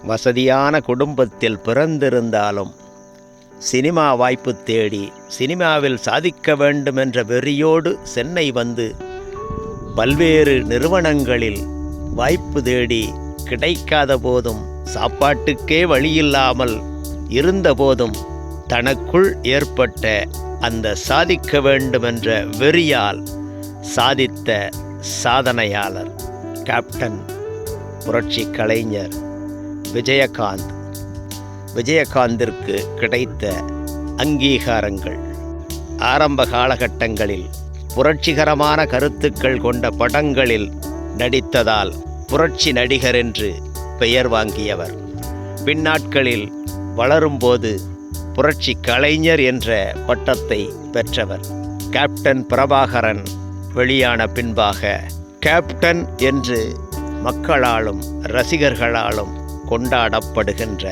வசதியான குடும்பத்தில் பிறந்திருந்தாலும் சினிமா வாய்ப்பு தேடி சினிமாவில் சாதிக்க வேண்டுமென்ற வெறியோடு சென்னை வந்து பல்வேறு நிறுவனங்களில் வாய்ப்பு தேடி கிடைக்காத போதும், சாப்பாட்டுக்கே வழியில்லாமல் இருந்தபோதும் தனக்குள் ஏற்பட்ட அந்த சாதிக்க வேண்டுமென்ற வெறியால் சாதித்த சாதனையாளர் கேப்டன் புரட்சி கலைஞர் விஜயகாந்த். விஜயகாந்திற்கு கிடைத்த அங்கீகாரங்கள். ஆரம்ப காலகட்டங்களில் புரட்சிகரமான கருத்துக்கள் கொண்ட படங்களில் நடித்ததால் புரட்சி நடிகர் என்று பெயர் வாங்கியவர். பின்னாட்களில் வளரும்போது புரட்சி கலைஞர் என்ற பட்டத்தை பெற்றவர். கேப்டன் பிரபாகரன் வெளியான பின்பாக கேப்டன் என்று மக்களாலும் ரசிகர்களாலும் கொண்டாடப்படுகின்ற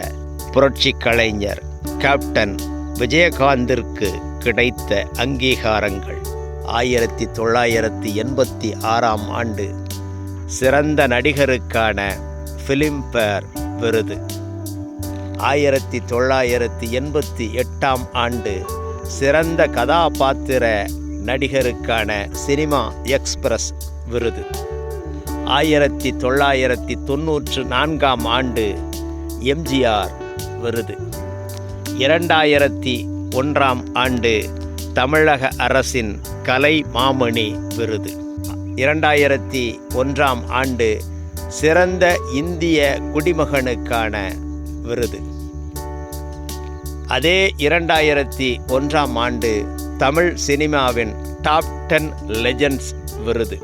புரட்சி கலைஞர் கேப்டன் விஜயகாந்திற்கு கிடைத்த அங்கீகாரங்கள். 1986 ஆண்டு சிறந்த நடிகருக்கான ஃபிலிம்பேர் விருது. 1988 ஆண்டு சிறந்த கதாபாத்திர நடிகருக்கான சினிமா எக்ஸ்பிரஸ் விருது. 1994 ஆண்டு எம்ஜிஆர் விருது. 2001 ஆண்டு தமிழக அரசின் கலை மாமணி விருது. 2001 ஆண்டு சிறந்த இந்திய குடிமகனுக்கான விருது. அதே 2001 ஆண்டு தமிழ் சினிமாவின் டாப் 10 லெஜண்ட்ஸ் விருது.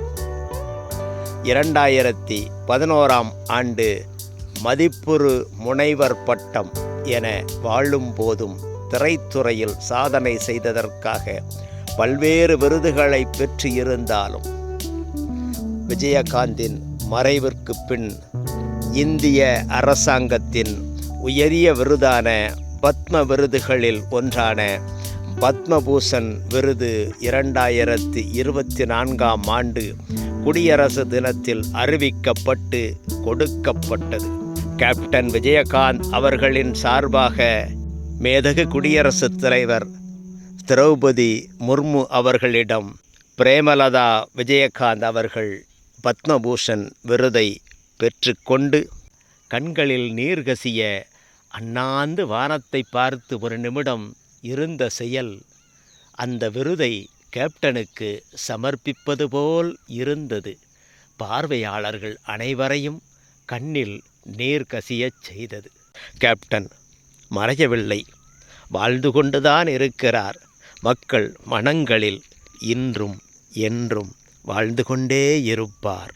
2011 ஆண்டு மதிப்புறு முனைவர் பட்டம் என வாழும் போதும் திரைத்துறையில் சாதனை செய்ததற்காக பல்வேறு விருதுகளை பெற்று இருந்தாலும் விஜயகாந்தின் மறைவிற்கு பின் இந்திய அரசாங்கத்தின் உயரிய விருதான பத்ம விருதுகளில் ஒன்றான பத்மபூஷன் விருது 2024 ஆண்டு குடியரசு தினத்தில் அறிவிக்கப்பட்டு கொடுக்கப்பட்டது. கேப்டன் விஜயகாந்த் அவர்களின் சார்பாக மேதகு குடியரசுத் தலைவர் திரௌபதி முர்மு அவர்களிடம் பிரேமலதா விஜயகாந்த் அவர்கள் பத்மபூஷன் விருதை பெற்றுக்கொண்டு கண்களில் நீர் கசிய அண்ணாந்து வானத்தை பார்த்து ஒரு நிமிடம் இருந்த செயல் அந்த விருதை கேப்டனுக்கு சமர்ப்பிப்பது போல் இருந்தது. பார்வையாளர்கள் அனைவரையும் கண்ணில் நீர் கசியச் செய்தது. கேப்டன் மறையவில்லை, வாழ்ந்து கொண்டுதான் இருக்கிறார். மக்கள் மனங்களில் இன்றும் என்றும் வாழ்ந்து கொண்டே இருப்பார்.